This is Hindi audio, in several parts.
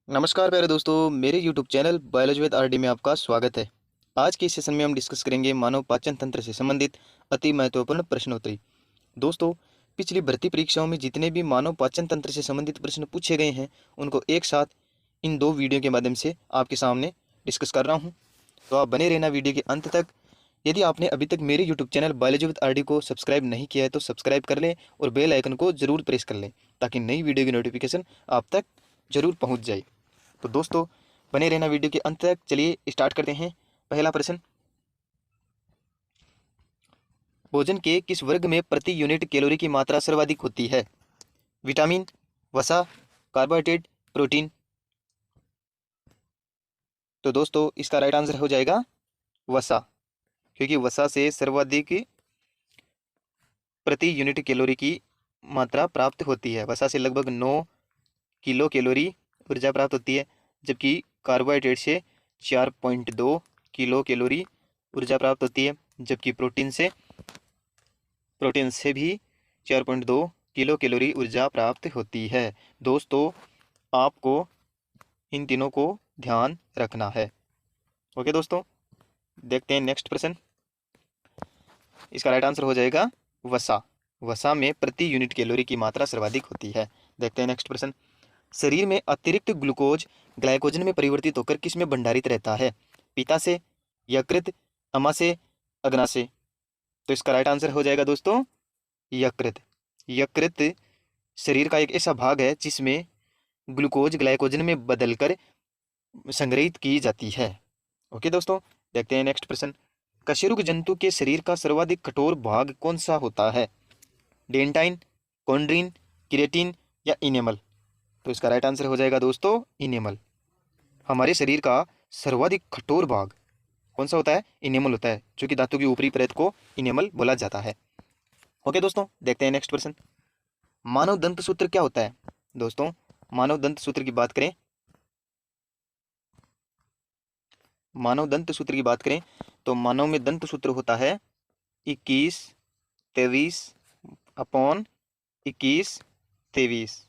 नमस्कार प्यारे दोस्तों, मेरे YouTube channel biology with RD में आपका स्वागत है। आज के इस सेशन में हम डिस्कस करेंगे मानव पाचन तंत्र से संबंधित अति महत्वपूर्ण प्रश्नोत्तरी। दोस्तों, पिछली भर्ती परीक्षाओं में जितने भी मानव पाचन तंत्र से संबंधित प्रश्न पूछे गए हैं, उनको एक साथ इन दो वीडियो के माध्यम से आपके सामने डिस्कस कर रहा हूँ। तो आप बने रहना वीडियो के अंत तक। यदि आपने अभी तक मेरे YouTube channel biology with RD को सब्सक्राइब नहीं किया है तो सब्सक्राइब कर लें और बेल आइकन को जरूर प्रेस कर लें, ताकि नई वीडियो की नोटिफिकेशन आप तक जरूर पहुँच जाए। तो दोस्तों, बने रहना वीडियो के अंत तक। चलिए स्टार्ट करते हैं। पहला प्रश्न, भोजन के किस वर्ग में प्रति यूनिट कैलोरी की मात्रा सर्वाधिक होती है? विटामिन, वसा, कार्बोहाइड्रेट, प्रोटीन। तो दोस्तों, इसका राइट आंसर हो जाएगा वसा, क्योंकि वसा से सर्वाधिक प्रति यूनिट कैलोरी की मात्रा प्राप्त होती है। वसा से लगभग 9 किलो कैलोरी ऊर्जा प्राप्त होती है, जबकि कार्बोहाइड्रेट से 4.2 किलो कैलोरी ऊर्जा प्राप्त होती है, जबकि प्रोटीन से भी 4.2 किलो कैलोरी ऊर्जा प्राप्त होती है। दोस्तों, आपको इन तीनों को ध्यान रखना है। ओके दोस्तों, देखते हैं नेक्स्ट प्रश्न। इसका राइट आंसर हो जाएगा वसा। वसा में प्रति यूनिट कैलोरी की मात्रा सर्वाधिक होती है। देखते हैं नेक्स्ट प्रश्न। शरीर में अतिरिक्त ग्लूकोज ग्लाइकोजन में परिवर्तित होकर किस में भंडारित रहता है? पित्त से, यकृत, अमाशय, अग्नाशय। तो इसका राइट आंसर हो जाएगा दोस्तों यकृत। यकृत शरीर का एक ऐसा भाग है जिसमें ग्लूकोज ग्लाइकोजन में बदलकर संग्रहित की जाती है। ओके दोस्तों, देखते हैं नेक्स्ट प्रश्न। कशेरुक जंतु के शरीर का सर्वाधिक कठोर भाग कौन सा होता है? डेंटाइन, कॉन्ड्रीन, किरेटिन या इनेमल। तो इसका राइट आंसर हो जाएगा दोस्तों इनेमल। हमारे शरीर का सर्वाधिक कठोर भाग कौन सा होता है? इनेमल होता है, जो कि धातु की ऊपरी परत को इनेमल बोला जाता है। ओके दोस्तों, देखते हैं नेक्स्ट प्रश्न। मानव दंत सूत्र क्या होता है? दोस्तों, मानव दंत सूत्र की बात करें, तो मानव में दंत सूत्र होता है 21, 23 अपॉन 21, 23।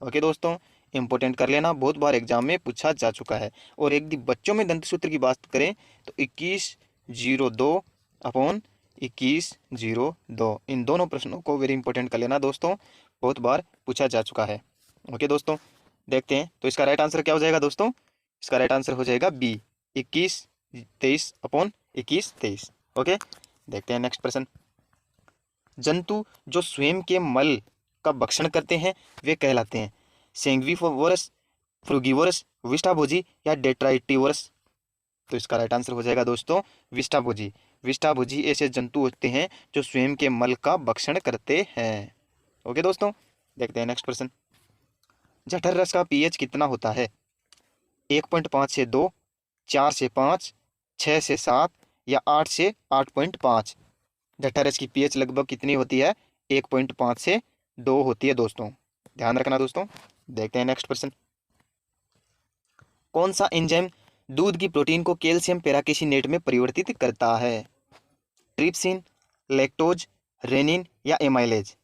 ओके दोस्तों, इंपॉर्टेंट कर लेना, बहुत बार एग्जाम में पूछा जा चुका है। और एक दी बच्चों में दंत सूत्र की बात करें तो 2102 अपॉन 2102। इन दोनों प्रश्नों को वेरी इंपॉर्टेंट कर लेना दोस्तों, बहुत बार पूछा जा चुका है। ओके दोस्तों, देखते हैं तो इसका राइट आंसर क्या हो जाएगा दोस्तों? इसका राइट आंसर हो जाएगा बी, 2123 अपॉन 2123। ओके, देखते हैं नेक्स्ट प्रश्न। जंतु जो स्वयं के मल का भक्षण करते हैं वे कहलाते हैं सेंग्विवोरस, फ्रूगिवोरस, विष्ठाभोजी या डेट्राइटिवोरस। तो इसका राइट आंसर हो जाएगा दोस्तों विष्ठाभोजी। विष्ठाभोजी ऐसे जंतु होते हैं जो स्वयं के मल का भक्षण करते हैं। ओके दोस्तों, देखते हैं नेक्स्ट प्रश्न। जठर रस का पीएच कितना होता है? 1.5 से 2, 4 से 5, 6 से 7 या 8 से 8.5। जठर रस की पीएच लगभग कितनी होती है? 1.5 से 2 होती है दोस्तों, ध्यान रखना दोस्तों। देखते हैं नेक्स्ट प्रश्न। कौन सा एंजाइम दूध की प्रोटीन को कैल्शियम पेराकेसिनेट में परिवर्तित करता है? ट्रिप्सिन, लैक्टोज, रेनिन या एमाइलेज।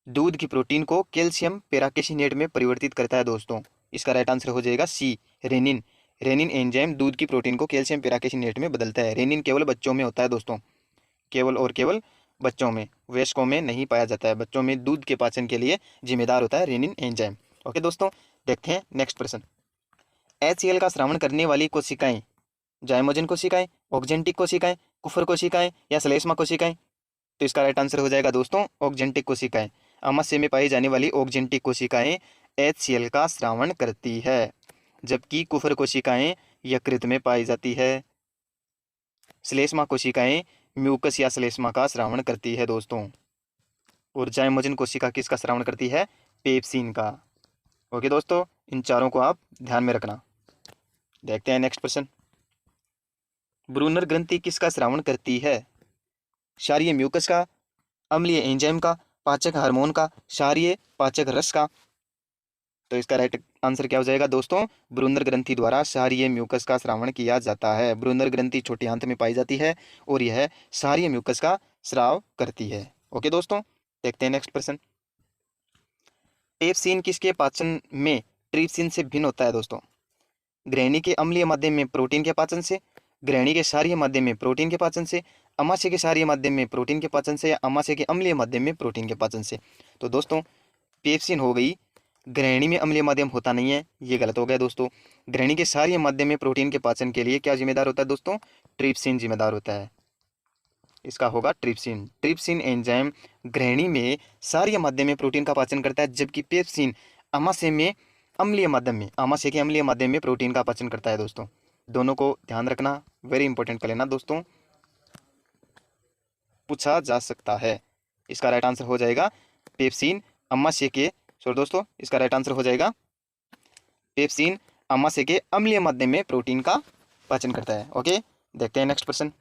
दूध की प्रोटीन को कैल्शियम पेराकेसिनेट में परिवर्तित करता है दोस्तों। इसका राइट आंसर हो जाएगा सी, रेनिन। रेनिन एंजाइम दूध की प्रोटीन को कैल्शियम पेराकेसिनेट में बदलता है। रेनिन केवल बच्चों में होता है दोस्तों, केवल और केवल बच्चों में, वयस्कों में नहीं पाया जाता है। बच्चों में दूध के पाचन के लिए जिम्मेदार होता है रेनिन एंजाइम। ओके दोस्तों, देखते हैं नेक्स्ट प्रश्न। HCl का स्रावण करने वाली कोशिकाएं जाइमोजन कोशिकाएं, ऑक्जेंटिक कोशिकाएं, कुफर कोशिकाएं या श्लेष्मा कोशिकाएं। तो इसका राइट आंसर हो जाएगा दोस्तों ऑक्जेंटिक कोशिकाएं। आमाशय में पाई जाने वाली ऑक्जेंटिक कोशिकाएं HCl का स्रावण करती है, जबकि कुफर कोशिकाएं यकृत में पाई जाती है। श्लेष्मा कोशिकाएं म्यूकस या श्लेष्मा का स्रावण करती है दोस्तों। और जाइमोजन कोशिका किसका स्रावण करती है? पेप्सिन का। ओके दोस्तों, इन चारों को आप ध्यान में रखना। देखते हैं नेक्स्ट प्रश्न। ब्रूनर ग्रंथि किसका स्रावण करती है? क्षारीय म्यूकस का, अम्लीय एंजाइम का, पाचक हार्मोन का, क्षारीय पाचक रस का। तो इसका राइट आंसर क्या हो जाएगा दोस्तों? ब्रूनर ग्रंथि द्वारा क्षारीय म्यूकस का स्रावण किया जाता है। ब्रूनर ग्रंथि छोटी आंत में पाई जाती है और यह क्षारीय म्यूकस का स्राव करती है। ओके दोस्तों, देखते हैं नेक्स्ट प्रश्न। पेप्सिन किसके पाचन में ट्रिप्सिन से भिन्न होता है दोस्तों? ग्रहणी के अम्लीय माध्यम में प्रोटीन के पाचन से, ग्रहणी के क्षारीय माध्यम में प्रोटीन के पाचन से, अमाशय के क्षारीय माध्यम में प्रोटीन के पाचन से, या अमाशय के अम्लीय माध्यम में प्रोटीन के पाचन से। तो दोस्तों पेप्सिन हो गई, ग्रहणी में अम्लीय माध्यम होता नहीं है, ये गलत हो गया दोस्तों। ग्रहणी के क्षारीय माध्यम में प्रोटीन के पाचन के लिए क्या जिम्मेदार होता है दोस्तों? ट्रिप्सिन जिम्मेदार होता है। इसका होगा ट्रिप्सिन। ट्रिप्सिन एंजाइम ग्रहणी में क्षारीय माध्यम में प्रोटीन का पाचन करता है, जबकि पेप्सिन अमाशय में अम्लीय माध्यम में, अमाशय के अम्लीय माध्यम में प्रोटीन का पाचन करता है दोस्तों। दोनों को ध्यान रखना, वेरी इंपॉर्टेंट कर लेना दोस्तों, पूछा जा सकता है। इसका राइट आंसर हो जाएगा पेप्सिन अमाशय के, सॉरी दोस्तों, इसका राइट आंसर हो जाएगा पेप्सिन अमाशय के अम्लीय माध्यम में प्रोटीन का पाचन करता है। ओके, देखते हैं नेक्स्ट क्वेश्चन।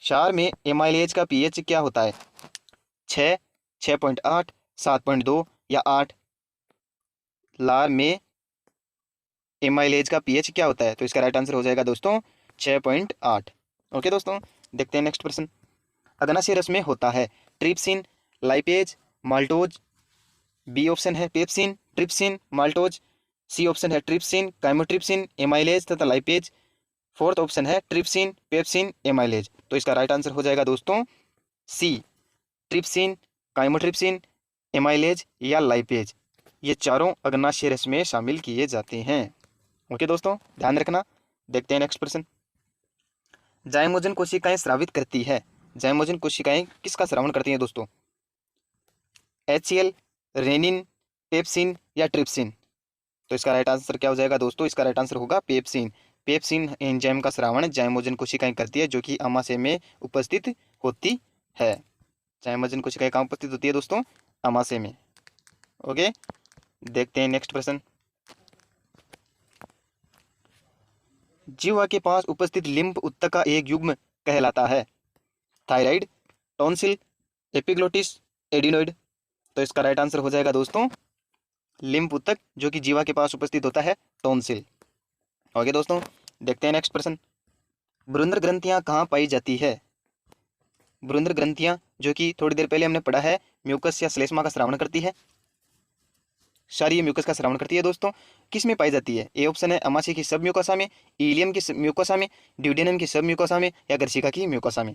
क्षार में एमाइलेज का पीएच क्या होता है? 6, 6.8, 7.2 या 8? लार में एमाइलेज का पीएच क्या होता है? तो इसका राइट आंसर हो जाएगा दोस्तों 6.8। ओके दोस्तों, देखते हैं नेक्स्ट प्रश्न। अग्नाशय रस में होता है trypsin, lipase, maltose. B option है pepsin, trypsin, maltose. C option है ट्रिप्सिन, काइमोट्रिप्सिन, एमाइलेज तथा लाइपेज। फोर्थ ऑप्शन है ट्रिप्सिन, पेप्सिन, एमाइलेज। तो इसका राइट आंसर हो जाएगा दोस्तों सी, ट्रिप्सिन, काइमोट्रिप्सिन, एमाइलेज या लाइपेज। ये चारों अग्नाशय रस में शामिल किए जाते हैं। ओके दोस्तों, ध्यान रखना। देखते हैं नेक्स्ट प्रश्न। जाइमोजन कोशिकाएं स्रावित करती है। जाइमोजन कोशिकाएं किसका स्रावण करती हैं दोस्तों? HCl, रेनिन, पेप्सिन या ट्रिप्सिन? तो इसका राइट आंसर क्या हो जाएगा दोस्तों? इसका राइट आंसर होगा पेप्सिन। पेप्सिन एंजाइम का स्रावण जाइमोजन कोशिकाएं करती है, जो कि अमाशय में उपस्थित होती है। जाइमोजन कोशिकाएं कहाँ उपस्थित होती है दोस्तों? अमाशय में। ओके, देखते हैं नेक्स्ट प्रश्न। जीवा के पास उपस्थित लिम्फ ऊतक का एक युग्म कहलाता है? Thyroid, tonsil, epiglottis, adenoid? तो इसका राइट आंसर हो जाएगा दोस्तों लिम्फ ऊतक, जो कि जीवा के पास उपस्थित होता है टॉन्सिल। ओके दोस्तों, देखते हैं नेक्स्ट प्रश्न। ब्रुंद्र ग्रंथियां कहाँ पाई जाती है? ब्रुंद्र ग्रंथियां, जो कि थोड़ी देर पहले हमने पढ़ा है, म्यूकस या श्लेष्मा का स्रावण करती है, क्षारीय म्यूकस का स्रावण करती है दोस्तों। किस में पाई जाती है? ए ऑप्शन है अमाशय की सब म्यूकोसा में, इलियम की म्यूकोसा में, ड्यूडेनम की सब म्यूकोसा में या गर्शिका की म्यूकोसा में?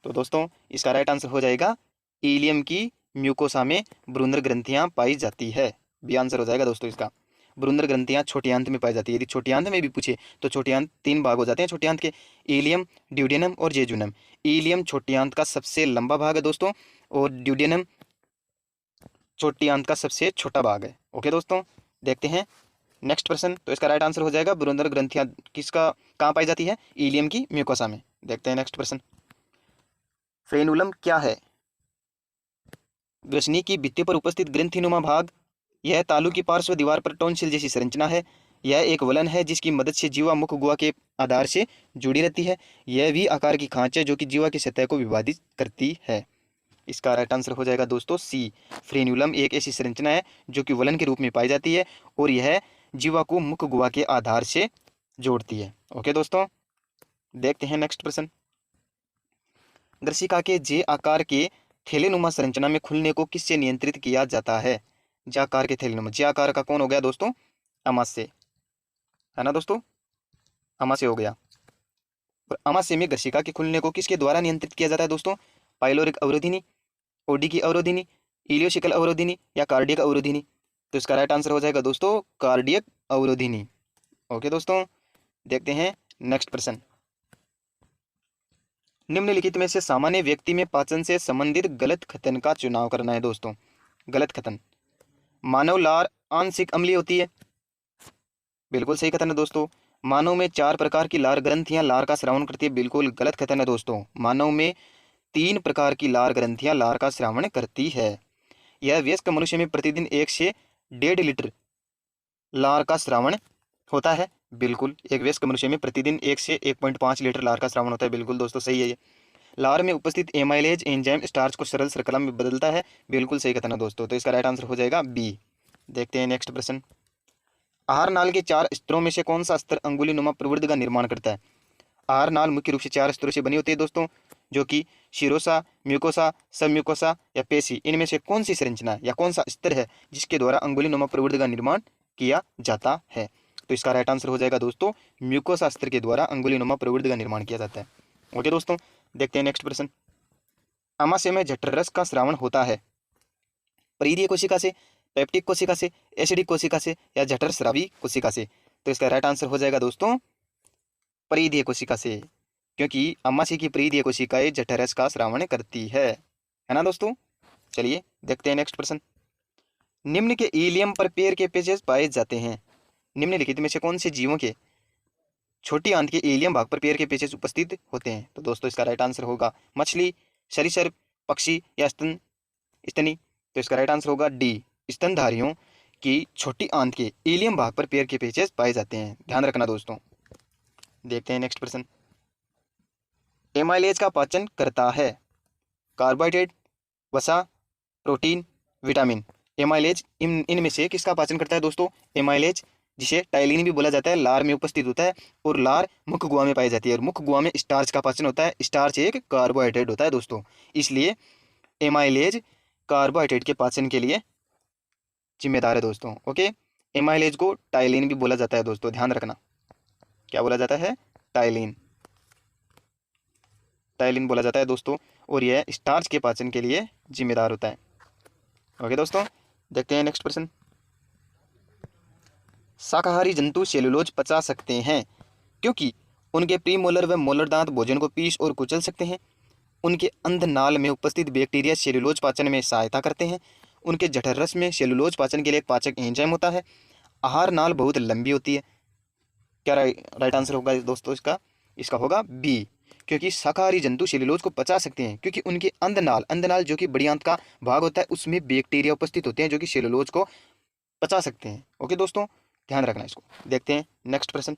तो दोस्तों इसका राइट आंसर हो जाएगा इलियम की म्यूकोसा में ब्रुंद्र ग्रंथियां पाई जाती है। बी आंसर हो जाएगा दोस्तों इसका। ब्रुंद्र ग्रंथियां छोटी आंत में पाई जाती है। यदि छोटी आंत में भी पूछे तो छोटी आंत 3 भाग हो जाते हैं छोटी आंत के, इलियम, ड्यूडेनम और जेजुनम। इलियम छोटी आंत का सबसे लंबा भाग है दोस्तों, और ड्यूडेनम छोटी आंत का सबसे छोटा भाग है। ओके दोस्तों, देखते हैं नेक्स्ट प्रश्न। तो इसका राइट आंसर हो जाएगा ब्रुंद्र ग्रंथियां किसका कहाँ पाई जाती है? इलियम की म्यूकोसा में। देखते हैं नेक्स्ट प्रश्न। फ्रेनुलम क्या है? ग्रसनी की भित्ति पर उपस्थित ग्रंथिनुमा भाग। यह तालु की पार्श्व दीवार पर टॉन्सिल जैसी संरचना है। यह एक वलन है जिसकी मदद से जीवा मुख गुहा के आधार से जुड़ी रहती है। यह भी आकार की खांच है जो कि जीवा की सतह को विभाजित करती है। इसका राइट आंसर हो जाएगा दोस्तों सी, फ्रेन्यूलम एक ऐसी संरचना है जो कि वलन के रूप में पाई जाती है और यह जीवा को मुख गुहा के आधार से जोड़ती है। ओके दोस्तों, देखते हैं नेक्स्ट प्रश्न। ग्रसिका के जे आकार के थैलेनुमा संरचना में खुलने को किससे नियंत्रित किया जाता है? जे आकार के थैलेनुमा, जे आकार का कौन हो गया दोस्तों? अमाशय, है ना दोस्तों, अमाशय हो गया। और अमाशय में ग्रसिका के खुलने को किसके द्वारा नियंत्रित किया जाता है दोस्तों? पाइलोरिक अवरोधिनी, ओडी की अवरोधिनी, इलियोशिकल अवरोधिनी या कार्डियक अवरोधिनी? तो इसका राइट आंसर हो जाएगा दोस्तों कार्डियक अवरोधिनी। ओके दोस्तों, देखते हैं नेक्स्ट प्रश्न। निम्नलिखित में से सामान्य व्यक्ति में पाचन से संबंधित गलत कथन का चुनाव करना है दोस्तों। गलत कथन। मानव लार आंशिक अम्लीय होती है, बिल्कुल सही कथन है दोस्तों। मानव में 4 प्रकार की लार ग्रंथियां लार का स्रावण करती है, बिल्कुल गलत कथन है दोस्तों। मानव में 3 प्रकार की लार ग्रंथियां लार का स्रावण करती है। यह वयस्क मनुष्य में प्रतिदिन 1 से 1.5 लीटर लार का स्रावण होता है, बिल्कुल। एक वयस्क मनुष्य में प्रतिदिन 1 से 1.5 लीटर लार का स्रावण होता है, बिल्कुल दोस्तों सही है ये। लार में उपस्थित एमाइलेज एंजाइम स्टार्च को सरल शर्करा में बदलता है, बिल्कुल सही कथन है दोस्तों। तो इसका राइट आंसर हो जाएगा बी। देखते हैं नेक्स्ट प्रश्न। आहार नाल के 4 स्तरों में से कौन सा स्तर अंगुलीनुमा प्रवृत्ति का निर्माण करता है? आहार नाल मुख्य रूप से 4 स्तरों से बनी होती है दोस्तों, जो कि शिरोसा, म्यूकोसा, सब म्यूकोसा या पेशी। इनमें से कौन सी संरचना या कौन सा स्तर है जिसके द्वारा अंगुलीनुमा प्रवृत्ति का निर्माण किया जाता है। तो इसका राइट आंसर हो जाएगा दोस्तों, म्यूकोशास्त्र के द्वारा अंगुलीनुमा प्रवृत्ति का निर्माण किया जाता है। ओके दोस्तों, देखते हैं नेक्स्ट प्रश्न। आमाशय में जठर रस का स्रावण होता है परिधीय कोशिका से, पेप्टिक कोशिका से, एसिडिक कोशिका से या जठर स्रावी कोशिका से। तो इसका राइट आंसर हो जाएगा दोस्तों परिधीय कोशिका से, क्योंकि आमाशय की परिधीय कोशिकाएं जठर रस का स्रावण करती है ना दोस्तों। चलिए देखते हैं नेक्स्ट प्रश्न। निम्न के इलियम पर पैर के पेचेस पाए जाते हैं। निम्नलिखित में से कौन से जीवों के छोटी आंत के इलियम भाग पर पैर के पेचेस उपस्थित होते हैं। तो दोस्तों इसका राइट आंसर होगा मछली, सरीसृप, पक्षी या स्तनी। तो इसका राइट आंसर होगा डी, स्तनधारियों की छोटी आंत के इलियम भाग पर पैर के पेचेस पाए जाते हैं, ध्यान रखना दोस्तों। देखते हैं नेक्स्ट प्रश्न। एमाइलेज का पाचन करता है कार्बोहाइड्रेट, वसा, प्रोटीन, विटामिन। एमाइलेज इनमें से किसका पाचन करता है दोस्तों। एमाइलेज, जिसे टाइलिन भी बोला जाता है, लार में उपस्थित होता है और लार मुख गुहा में पाई जाती है और मुख गुहा में स्टार्च का पाचन होता है। स्टार्च एक कार्बोहाइड्रेट होता है दोस्तों, इसलिए एमाइलेज कार्बोहाइड्रेट के पाचन के लिए जिम्मेदार है दोस्तों। ओके, एमाइलेज को टाइलिन भी बोला जाता है दोस्तों, ध्यान रखना। क्या बोला जाता है, टाइलिन, टाइलिन बोला जाता है दोस्तों, और यह स्टार्च के पाचन के लिए जिम्मेदार होता है। ओके दोस्तों, देखते हैं नेक्स्ट प्रश्न। शाकाहारी जंतु सेलुलोज पचा सकते हैं क्योंकि उनके प्रीमोलर व मोलर दांत भोजन को पीस और कुचल सकते हैं। उनके अंधनाल में उपस्थित बैक्टीरिया सेलुलोज पाचन में सहायता करते हैं। उनके जठर रस में सेलुलोज पाचन के लिए एक पाचक एंजाइम होता है। आहार नाल बहुत लंबी होती है। क्या राइट आंसर होगा दोस्तों इसका, इसका होगा बी, क्योंकि शाकाहारी जंतु सेलुलोज को पचा सकते हैं क्योंकि उनके अंधनाल, अंधनाल जो कि बड़ी आंत का भाग होता है, उसमें बैक्टीरिया उपस्थित होते हैं जो कि सेलुलोज को पचा सकते हैं। ओके दोस्तों, ध्यान रखना इसको। देखते हैं नेक्स्ट प्रश्न।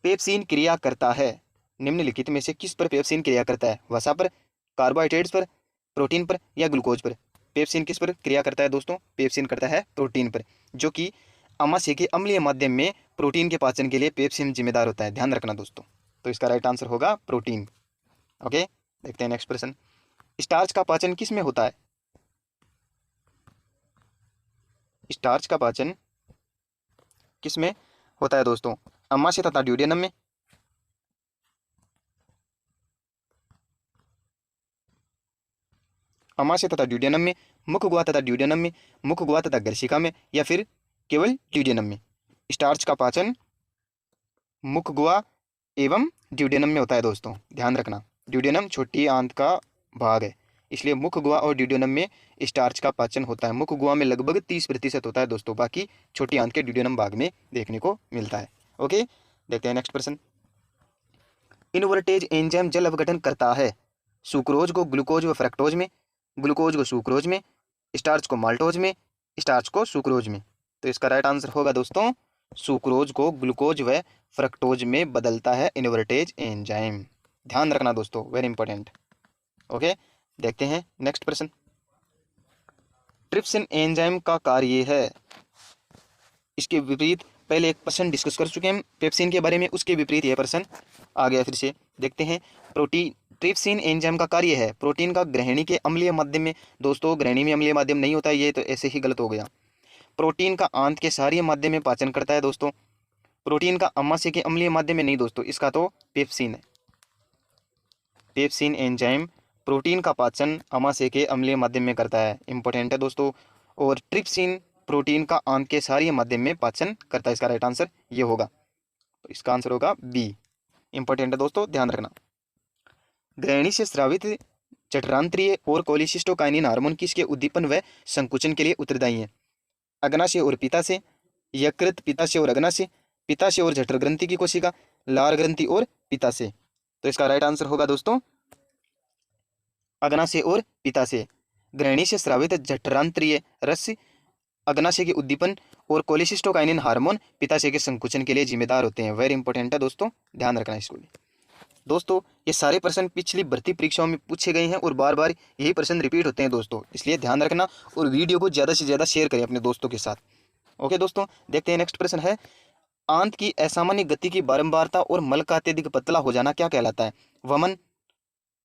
पेप्सिन क्रिया करता है निम्नलिखित में से किस पर पेप्सिन क्रिया करता है। वसा पर, कार्बोहाइड्रेट्स पर, प्रोटीन पर या ग्लूकोज पर। पेप्सिन किस पर क्रिया करता है दोस्तों, पेप्सिन करता है प्रोटीन पर, जो कि आमाशय के अम्लीय माध्यम में प्रोटीन के पाचन के लिए पेप्सिन जिम्मेदार होता है, ध्यान रखना दोस्तों। तो इसका राइट आंसर होगा प्रोटीन। ओके, देखते हैं नेक्स्ट प्रश्न। स्टार्च का पाचन किस में होता है। स्टार्च का पाचन किस में होता है दोस्तों, आमाशय तथा ड्यूडेनम में, आमाशय तथा ड्यूडेनम में, मुख गुहा तथा ड्यूडेनम में, मुख गुहा तथा गर्शिका में या फिर केवल ड्यूडेनम में। स्टार्च का पाचन मुख गुहा एवं ड्यूडेनम में होता है दोस्तों, ध्यान रखना। ड्यूडेनम छोटी आंत का भाग है, इसलिए मुख गुहा और ड्यूडेनम में स्टार्च का पाचन होता है। मुख गुहा में लगभग 30% होता है दोस्तों, बाकी छोटी आंत के ड्यूडेनम भाग में देखने को मिलता है। ओके, देखते हैं नेक्स्ट प्रश्न। इनवर्टेज एंजाइम जल अवघटन करता है सुक्रोज को ग्लूकोज व फ्रक्टोज में, ग्लूकोज को सुक्रोज में, स्टार्च को माल्टोज में, स्टार्च को सुक्रोज में। तो इसका राइट आंसर होगा दोस्तों सुक्रोज को ग्लूकोज व फ्रक्टोज में बदलता है इनवर्टेज एंजाइम, ध्यान रखना दोस्तों, वेरी इंपॉर्टेंट। ओके, देखते हैं नेक्स्ट प्रश्न। ट्रिप्सिन एंजाइम का कार्य है, इसके विपरीत पहले एक प्रश्न डिस्कस कर चुके हैं पेप्सिन के बारे में, उसके विपरीत यह प्रश्न आ गया फिर से। देखते हैं, प्रोटीन ट्रिप्सिन एंजाइम का कार्य है प्रोटीन का ग्रहणी के अम्लीय माध्यम में। दोस्तों ग्रहणी में अम्लीय माध्यम नहीं होता, ये तो ऐसे ही गलत हो गया। प्रोटीन का आंत के क्षारीय माध्यम में पाचन करता है दोस्तों, प्रोटीन का आमाशय के अम्लीय माध्यम में नहीं दोस्तों, इसका तो पेप्सिन है। पेप्सिन एंजाइम प्रोटीन का पाचन आमाशय के अम्लीय माध्यम में करता है, इंपॉर्टेंट है दोस्तों। और ट्रिप्सिन प्रोटीन का आंत के क्षारीय माध्यम में पाचन करता है, इसका राइट आंसर ये होगा। तो इसका आंसर होगा बी, इंपॉर्टेंट है दोस्तों, ध्यान रखना। ग्रहणी से स्रावित जठरांत्रिय और कोलिसिस्टोकाइनिन हार्मोन किसके उद्दीपन व संकुचन के लिए उत्तरदायी है। अग्नाशय और पित्ताशय, यकृत, पित्ताशय और अग्नाशय, पित्ताशय और जठर ग्रंथि की कोशिका, लार ग्रंथि और पित्ताशय। तो इसका राइट आंसर होगा दोस्तों अग्नाशय और पित्ताशय। ग्रहणी से स्रावित जठरांत्रिय रस अग्नाशय के उद्दीपन और कोलिसिस्टोकाइनिन हार्मोन पित्ताशय के संकुचन के लिए जिम्मेदार होते हैं, वेरी इंपॉर्टेंट है दोस्तों, ध्यान रखना इसको भी। दोस्तों ये सारे प्रश्न पिछली भर्ती परीक्षाओं में पूछे गए हैं और बार बार यही प्रश्न रिपीट होते हैं दोस्तों, इसलिए ध्यान रखना और वीडियो को ज़्यादा से ज़्यादा शेयर करें अपने दोस्तों के साथ। ओके दोस्तों, देखते हैं नेक्स्ट प्रश्न है, आंत की असामान्य गति की बारंबारता और मल का अत्यधिक पतला हो जाना क्या कहलाता है। वमन,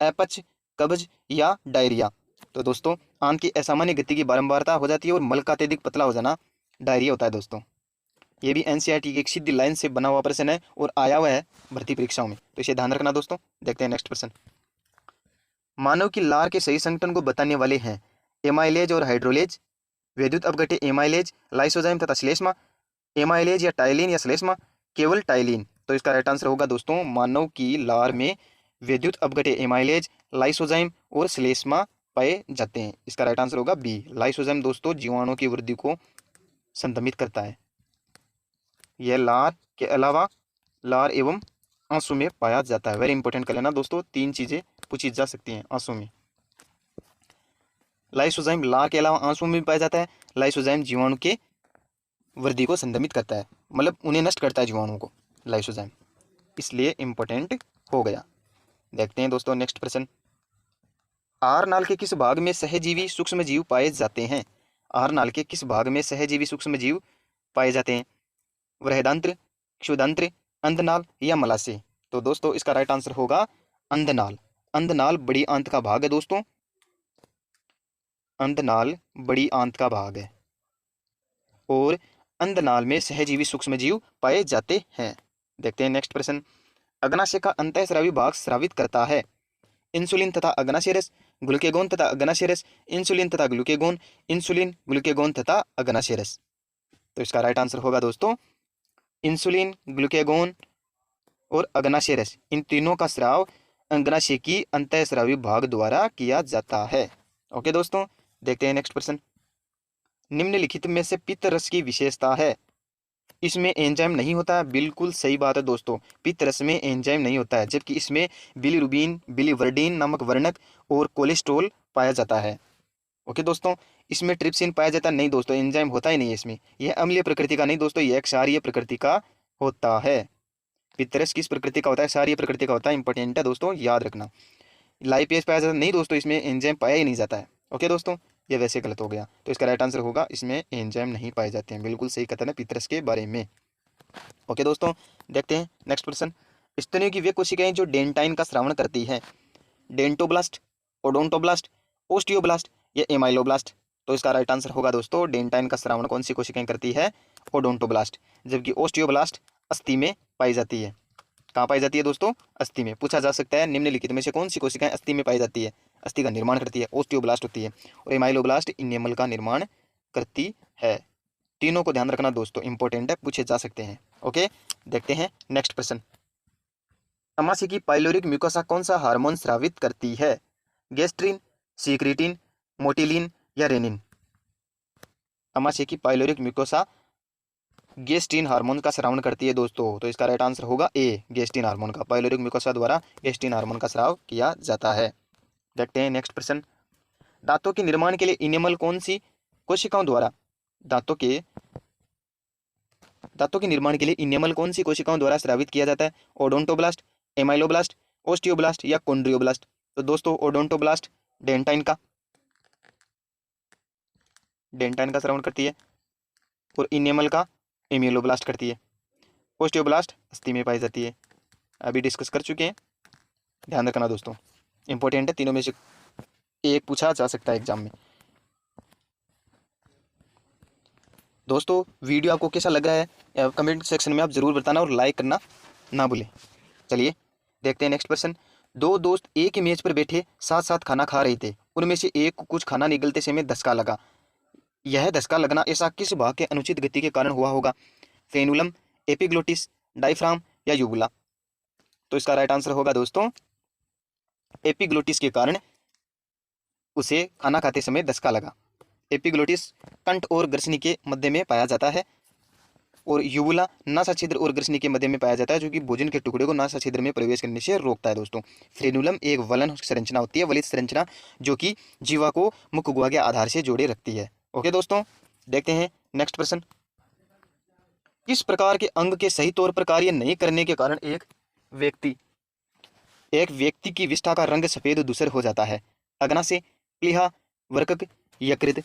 अपच, कब्ज या डायरिया। तो दोस्तों आंत की असामान्य गति की बारंबारता हो जाती है और मल का अत्यधिक पतला हो जाना डायरिया होता है दोस्तों। ये भी एनसीईआरटी की एक सीधी लाइन से बना हुआ प्रश्न है और आया हुआ है भर्ती परीक्षाओं में, तो इसे ध्यान रखना दोस्तों। देखते हैं नेक्स्ट प्रश्न। मानव की लार के सही संगठन को बताने वाले हैं एमाइलेज और हाइड्रोलेज, विद्युत अपघट्य एमाइलेज, लाइसोजाइम तथा श्लेष्मा, एमाइलेज या टाइलिन या श्लेष्मा, केवल टाइलिन। तो इसका राइट आंसर होगा दोस्तों मानव की लार में विद्युत अपघट्य एमाइलेज, लाइसोजाइम और श्लेष्मा पाए जाते हैं। इसका राइट आंसर होगा बी, लाइसोजाइम दोस्तों जीवाणु की वृद्धि को संदमित करता है। यह लार के अलावा लार एवं आंसू में पाया जाता है। वेरी इंपॉर्टेंट कर लेना दोस्तों, 3 चीजें पूछी जा सकती हैं आंसू में। लाइसोजाइम लार के अलावा आंसू में भी पाया जाता है। लाइसोजाइम जीवाणु के वृद्धि को संदमित करता है, मतलब उन्हें नष्ट करता है जीवाणुओं को लाइसोजाइम, इसलिए इंपॉर्टेंट हो गया। देखते हैं दोस्तों नेक्स्ट प्रश्न। आहार नाल के किस भाग में सहजीवी सूक्ष्म जीव पाए जाते हैं? आहार नाल के किस भाग में सहजीवी सूक्ष्म जीव पाए जाते हैं? वृहदांत्र, क्षुदांत्र, अंधनाल या मलाशय? तो दोस्तों इसका राइट आंसर होगा अंधनाल। अंधनाल बड़ी आंत का भाग है दोस्तों, अंधनाल बड़ी आंत का भाग है और अंधनाल में सहजीवी सूक्ष्म जीव पाए जाते हैं। देखते हैं नेक्स्ट प्रश्न। अग्नाशय का अंतःस्रावी भाग स्रावित करता है इंसुलिन तथा अग्नाशय रस, ग्लूकेगोन तथा अग्नाशय रस, इंसुलिन तथा ग्लूकेगोन, इंसुलिन, ग्लूकेगोन तथा अग्नाशय रस। तो इसका राइट आंसर होगा दोस्तों इंसुलिन, ग्लूकेगोन और अग्नाशय रस, इन तीनों का स्राव अग्नाशय की अंतःस्रावी भाग द्वारा किया जाता है। ओके दोस्तों, देखते हैं नेक्स्ट प्रश्न। निम्नलिखित में से पित्त रस की विशेषता है? इसमें एंजाइम नहीं होता है। बिल्कुल सही बात है दोस्तों, पित्त रस में एंजाइम नहीं होता है, जबकि इसमें बिलीरुबिन, बिलीवर्डिन नामक वर्णक और कोलेस्ट्रॉल पाया जाता है। ओके दोस्तों, इसमें ट्रिप्सिन पाया जाता है नहीं दोस्तों, एंजाइम होता ही नहीं है इसमें। यह अम्लीय प्रकृति का नहीं दोस्तों, यह क्षारीय प्रकृति का होता है। पित्त रस किस प्रकृति का होता है? क्षारीय प्रकृति का होता है। इंपॉर्टेंट है दोस्तों, याद रखना। लाइपेज पाया जाता है नहीं दोस्तों, इसमें एंजाइम पाया ही नहीं जाता है। ओके दोस्तों, ये वैसे गलत हो गया, तो इसका राइट आंसर होगा इसमें एंजाइम नहीं पाए जाते हैं। बिल्कुल सही कथन है पित्त रस के बारे में। ओके दोस्तों, देखते हैं नेक्स्ट प्रश्न। स्तनियों की वे कोशिकाएं जो डेंटाइन का स्रावण करती है, डेंटोब्लास्ट, ओडोंटोब्लास्ट, ओस्टियोब्लास्ट या एमाइलोब्लास्ट? तो इसका राइट आंसर होगा दोस्तों डेंटाइन का स्रावण कौन सी कोशिकाएं करती है? ओडोंटोब्लास्ट, जबकि ओस्टियोब्लास्ट अस्थि में पाई जाती है। कहाँ पाई जाती है दोस्तों? अस्थि में। पूछा जा सकता है निम्नलिखित में से कौन सी कोशिकाएं अस्थि में पाई जाती है, अस्थि का निर्माण करती है? ओस्टियोब्लास्ट होती है और एमाइलोब्लास्ट इनेमल का निर्माण करती है। तीनों को ध्यान रखना दोस्तों, इंपॉर्टेंट है, पूछे जा सकते हैं। ओके, देखते हैं नेक्स्ट प्रश्न। अमाशय की पाइलोरिक म्यूकोसा कौन सा हार्मोन स्रावित करती है? गेस्ट्रिन, सीक्रेटिन, मोटिलिन या रेनिन? अमाशय की पाइलोरिक म्यूकोसा गेस्टिन हार्मोन का स्रावण करती है दोस्तों, तो इसका राइट आंसर होगा ए, गेस्टिन हार्मोन का। पाइलोरिक म्यूकोसा द्वारा गेस्टिन हार्मोन का स्राव किया जाता है। देखते हैं नेक्स्ट प्रश्न। दांतों के निर्माण के लिए इनेमल कौन सी कोशिकाओं द्वारा दांतों के निर्माण के लिए इनेमल कौन सी कोशिकाओं द्वारा स्रावित किया जाता है? ओडोंटोब्लास्ट, एमाइलोब्लास्ट, ओस्टियोब्लास्ट या कॉन्ड्रियोब्लास्ट? तो दोस्तों ओडोंटोब्लास्ट डेंटाइन का स्रावण करती है और इनेमल का एमिलोब्लास्ट करती है। ओस्टियोब्लास्ट अस्थि में पाई जाती है। अभी डिस्कस कर चुके हैं, ध्यान रखना दोस्तों, इंपॉर्टेंट है। तीनों में से एक पूछा जा सकता है एग्जाम में। दोस्तों वीडियो आपको कैसा लग रहा है कमेंट सेक्शन में आप जरूर बताना और लाइक करना ना भूलें। चलिए देखते हैं नेक्स्ट प्रश्न। दो दोस्त एक ही मेज पर बैठे साथ साथ खाना खा रहे थे, उनमें से एक को कुछ खाना निगलते समय धक्का लगा। यह धक्का लगना ऐसा किस भाग के अनुचित गति के कारण हुआ होगा? फ्रेनुलम, एपिग्लोटिस, डायफ्राम या यूबुला? तो इसका राइट आंसर होगा दोस्तों एपिग्लोटिस के कारण उसे खाना खाते समय धक्का लगा। एपिग्लोटिस कंठ और ग्रसनी के मध्य में पाया जाता है और यूबुला नासा छिद्र और ग्रसनी के मध्य में पाया जाता है, जो कि भोजन के टुकड़े को नासा छिद्र में प्रवेश करने से रोकता है दोस्तों। फ्रेनुलम एक वलन संरचना होती है, वलित संरचना, जो कि जीवा को मुख्य गुहा के आधार से जोड़े रखती है। ओके दोस्तों, देखते हैं नेक्स्ट प्रश्न। किस प्रकार के अंग के सही तौर पर कार्य नहीं करने के कारण एक व्यक्ति की विष्ठा का रंग सफेद धूसर हो जाता है? अग्नाशय, प्लीहा, वर्कक, यकृत?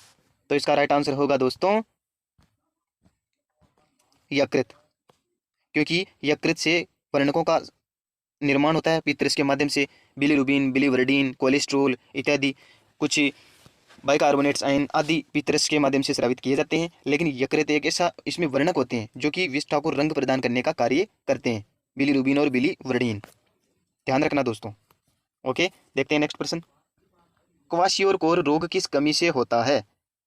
तो इसका राइट आंसर होगा दोस्तों यकृत, क्योंकि यकृत से वर्णकों का निर्माण होता है पित्त रस के माध्यम से। बिलीरुबिन, बिलीवर्डिन, कोलेस्ट्रॉल इत्यादि कुछ बाइकार्बोनेट्स आयन आदि पितरस के माध्यम से स्रावित किए जाते हैं, लेकिन यकृत एक ऐसा इसमें वर्णक होते हैं जो कि विष्ठा को रंग प्रदान करने का कार्य करते हैं, बिलीरुबिन और बिलीवर्डिन। ध्यान रखना दोस्तों। ओके, देखते हैं नेक्स्ट प्रश्न। क्वाशियोरकोर रोग किस कमी से होता है?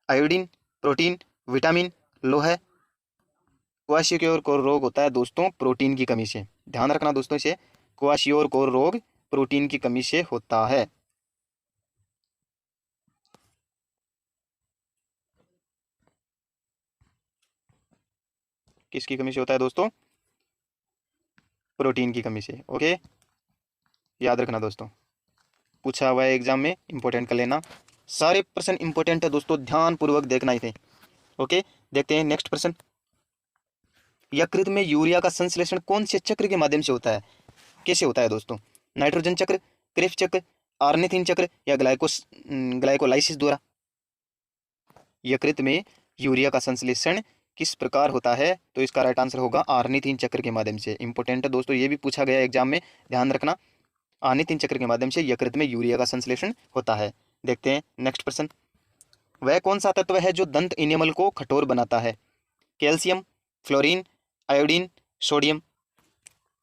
आयोडीन, प्रोटीन, विटामिन, लोहा। क्वाशियोरकोर रोग होता है दोस्तों प्रोटीन की कमी से। ध्यान रखना दोस्तों इसे, क्वाशियोरकोर रोग प्रोटीन की कमी से होता है। किसकी कमी से होता है दोस्तों? प्रोटीन की कमी से। ओके, याद रखना दोस्तों, पूछा हुआ है एग्जाम में, इंपॉर्टेंट कर लेना। सारे प्रश्न इंपॉर्टेंट है दोस्तों, ध्यान पूर्वक देखना ही थे। ओके, देखते हैं नेक्स्ट प्रश्न। यकृत में यूरिया का संश्लेषण कौन से चक्र के माध्यम से होता है? कैसे होता है दोस्तों? नाइट्रोजन चक्र, क्रेफ चक्र, आर्निथिन चक्र या ग्लाइकोलाइसिस द्वारा? यकृत में यूरिया का संश्लेषण किस प्रकार होता है? तो इसका राइट आंसर होगा आर्निथिन चक्र के माध्यम से। इंपॉर्टेंट है दोस्तों, ये भी पूछा गया एग्जाम में, ध्यान रखना। आर्निथिन चक्र के माध्यम से यकृत में यूरिया का संश्लेषण होता है। देखते हैं नेक्स्ट प्रश्न। वह कौन सा तत्व है जो दंत इनेमल को कठोर बनाता है? Calcium, fluorine, iodine, sodium.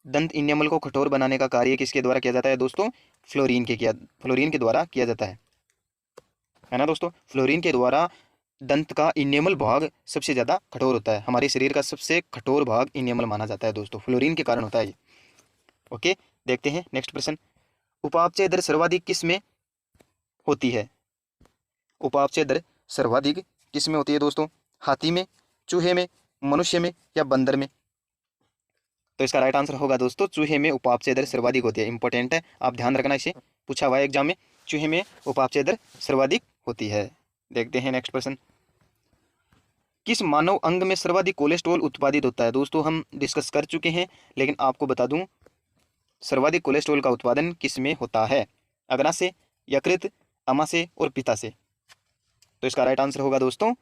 दंत इनेमल को कठोर बनाने का कार्य किसके द्वारा किया जाता है दोस्तों? फ्लोरीन के द्वारा किया जाता है ना दोस्तों। फ्लोरीन के द्वारा दंत का इनेमल भाग सबसे ज़्यादा कठोर होता है। हमारे शरीर का सबसे कठोर भाग इनेमल माना जाता है दोस्तों, फ्लोरीन के कारण होता है ये। ओके, देखते हैं नेक्स्ट प्रश्न। उपापचय दर सर्वाधिक किस में होती है? उपापचय दर सर्वाधिक किस में होती है दोस्तों? हाथी में, चूहे में, मनुष्य में या बंदर में? तो इसका राइट आंसर होगा दोस्तों चूहे में उपापचय दर सर्वाधिक होती है। इंपॉर्टेंट है, आप ध्यान रखना इसे, पूछा हुआ है एग्जाम में, चूहे में उपापचय दर सर्वाधिक होती है। देखते हैं नेक्स्ट प्रश्न। किस मानव अंग में सर्वाधिक कोलेस्ट्रॉल उत्पादित होता है? दोस्तों हम डिस्कस कर चुके हैं, लेकिन आपको बता दूं, सर्वाधिक कोलेस्ट्रॉल का उत्पादन किस में होता है? अग्नाशय, यकृत, अमाशय और पित्ताशय। तो इसका राइट आंसर होगा दोस्तों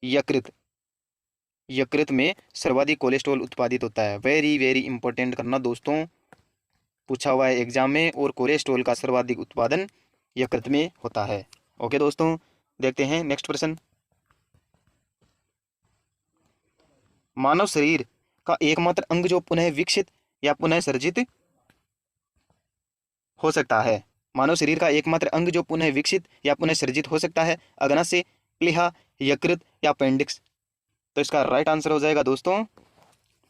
यकृत। यकृत में सर्वाधिक कोलेस्ट्रॉल उत्पादित होता है। वेरी वेरी इंपॉर्टेंट करना दोस्तों, पूछा हुआ है एग्जाम में, और कोलेस्ट्रॉल का सर्वाधिक उत्पादन यकृत में होता है। ओके दोस्तों, देखते हैं नेक्स्ट प्रश्न। मानव शरीर का एकमात्र अंग जो पुनः विकसित या पुनः सर्जित हो सकता है? मानव शरीर का एकमात्र अंग जो पुनः विकसित या पुनः सर्जित हो सकता है, अग्नाशय, प्लीहा, यकृत या अपेंडिक्स? तो इसका राइट आंसर हो जाएगा दोस्तों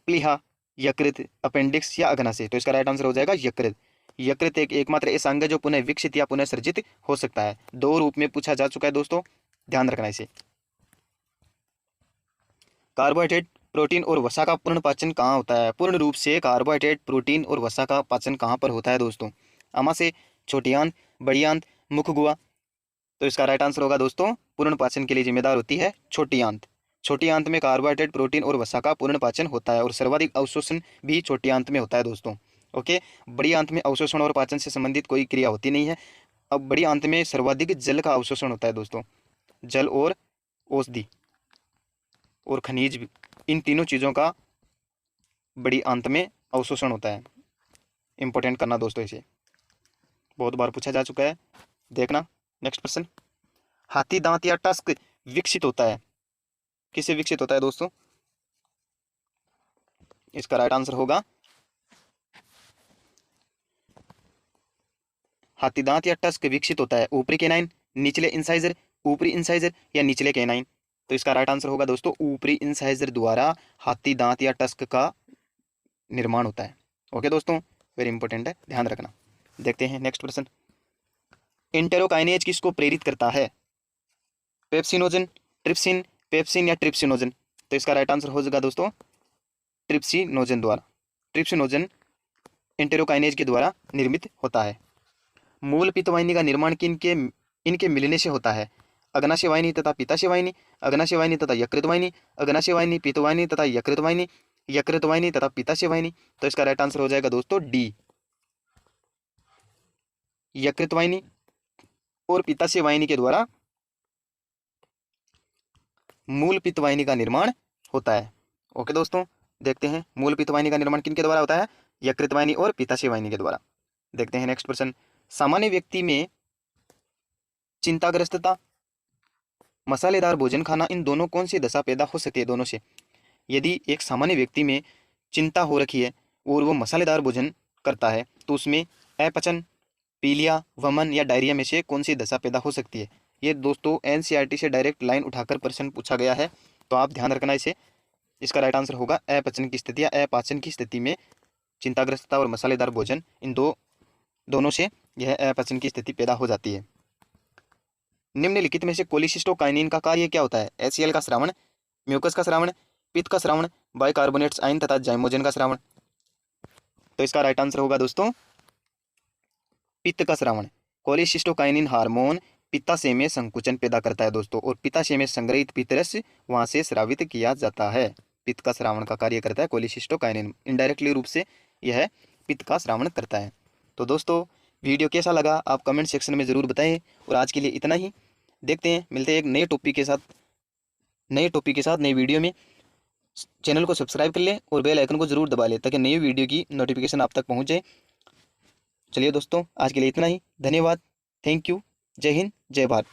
प्लीहा, यकृत, अपेंडिक्स या अग्नाशय। तो इसका राइट आंसर हो जाएगा यकृत। यकृत एक एकमात्र ऐसा अंग है जो पुनः विकसित या पुनः सर्जित हो सकता है। दो रूप में पूछा जा चुका है दोस्तों, ध्यान रखना इसे। कार्बोहाइड्रेट, प्रोटीन और वसा का पूर्ण पाचन कहाँ होता है? पूर्ण रूप से कार्बोहाइड्रेट, प्रोटीन और वसा का पाचन कहाँ पर होता है दोस्तों? आमाशय, छोटी आंत, बड़ी आंत, मुख गुहा। तो इसका राइट आंसर होगा दोस्तों पूर्ण पाचन के लिए जिम्मेदार होती है छोटी आंत। छोटी आंत में कार्बोहाइड्रेट, प्रोटीन और वसा का पूर्ण पाचन होता है, और सर्वाधिक अवशोषण भी छोटी आंत में होता है दोस्तों। ओके, बड़ी आंत में अवशोषण और पाचन से संबंधित कोई क्रिया होती नहीं है। अब बड़ी आंत में सर्वाधिक जल का अवशोषण होता है दोस्तों। जल और औषधि और खनिज, इन तीनों चीज़ों का बड़ी आंत में अवशोषण होता है। इंपॉर्टेंट करना दोस्तों इसे, बहुत बार पूछा जा चुका है। देखना नेक्स्ट प्रश्न। हाथी दांत या टस्क विकसित होता है, किससे विकसित होता है दोस्तों? इसका राइट आंसर होगा हाथी दांत या टस्क विकसित होता है ऊपरी कैनाइन, निचले इंसाइजर, ऊपरी इंसाइजर या निचले कैनाइन। तो इसका राइट आंसर होगा दोस्तों ऊपरी इंसाइजर द्वारा हाथी दांत या टस्क का निर्माण होता है। ओके दोस्तों, वेरी इंपॉर्टेंट है, ध्यान रखना। देखते हैं नेक्स्ट प्रश्न। इंटेरोकाइनेज किसको प्रेरित करता है? पेप्सिनोजन, ट्रिप्सिन, पेप्सिन या ट्रिप्सिनोजन? तो इसका राइट आंसर हो जाएगा दोस्तों ट्रिप्सिनोजन द्वारा। ट्रिप्सिनोजन इंटेरोकाइनेज के द्वारा निर्मित होता है। मूल पित्तवाहिनी का निर्माण इनके मिलने से होता है? अग्नाशय वाहिनी तथा पित्ताशय वाहिनी, अग्नाशय वाहिनी तथा यकृत वाहिनी, अग्नाशय वाहिनी, पित्तवाहिनी तथा यकृत वाहिनी, यकृत वाहिनी तथा पित्ताशय वाहिनी। तो इसका राइट आंसर हो जाएगा दोस्तों डी, यकृत वाहिनी और पित्ताशय वाहिनी के द्वारा मूल पित्तवाहिनी का निर्माण होता है। ओके दोस्तों, देखते हैं मूल पित्तवाहिनी का निर्माण किनके द्वारा होता है? यकृत वाहिनी और पित्ताशय वाहिनी के द्वारा। देखते हैं नेक्स्ट प्रश्न। सामान्य व्यक्ति में चिंताग्रस्तता, मसालेदार भोजन खाना, इन दोनों कौन सी दशा पैदा हो सकती है दोनों से? यदि एक सामान्य व्यक्ति में चिंता हो रखी है और वो मसालेदार भोजन करता है तो उसमें अपचन, पीलिया, वमन या डायरिया में से कौन सी दशा पैदा हो सकती है? ये दोस्तों एनसीईआरटी से डायरेक्ट लाइन उठाकर प्रश्न पूछा गया है, तो आप ध्यान रखना इसे। इसका राइट आंसर होगा अपचन की स्थिति या अपाचन की स्थिति में चिंताग्रस्तता और मसालेदार भोजन, इन दोनों से यह अपचन की स्थिति पैदा हो जाती है। निम्नलिखित में से कोलिसिस्टोकाइनिन का कार्य क्या होता है? HCl का स्रावण, म्यूकस का स्रावण, पित्त का स्रावण, बाइकार्बोनेट्स आयन तथा जाइमोजन का स्रावण। तो इसका राइट आंसर होगा दोस्तों पित्त का स्रावण। कोलिसिस्टोकाइनिन हार्मोन पित्ताशय में संकुचन पैदा करता है दोस्तों, और पित्ताशय में संग्रहित पित्तरस वहां से स्रावित किया जाता है। पित्त का स्रावण का कार्य करता है कोलिसिस्टोकाइनिन, इनडायरेक्टली रूप से यह पित्त का स्रावण करता है। तो दोस्तों वीडियो कैसा लगा आप कमेंट सेक्शन में ज़रूर बताएं, और आज के लिए इतना ही। देखते हैं, मिलते हैं एक नए टॉपिक के साथ नई वीडियो में। चैनल को सब्सक्राइब कर लें और बेल आइकन को जरूर दबा लें ताकि नई वीडियो की नोटिफिकेशन आप तक पहुंच जाए। चलिए दोस्तों आज के लिए इतना ही, धन्यवाद, थैंक यू, जय हिंद, जय भारत।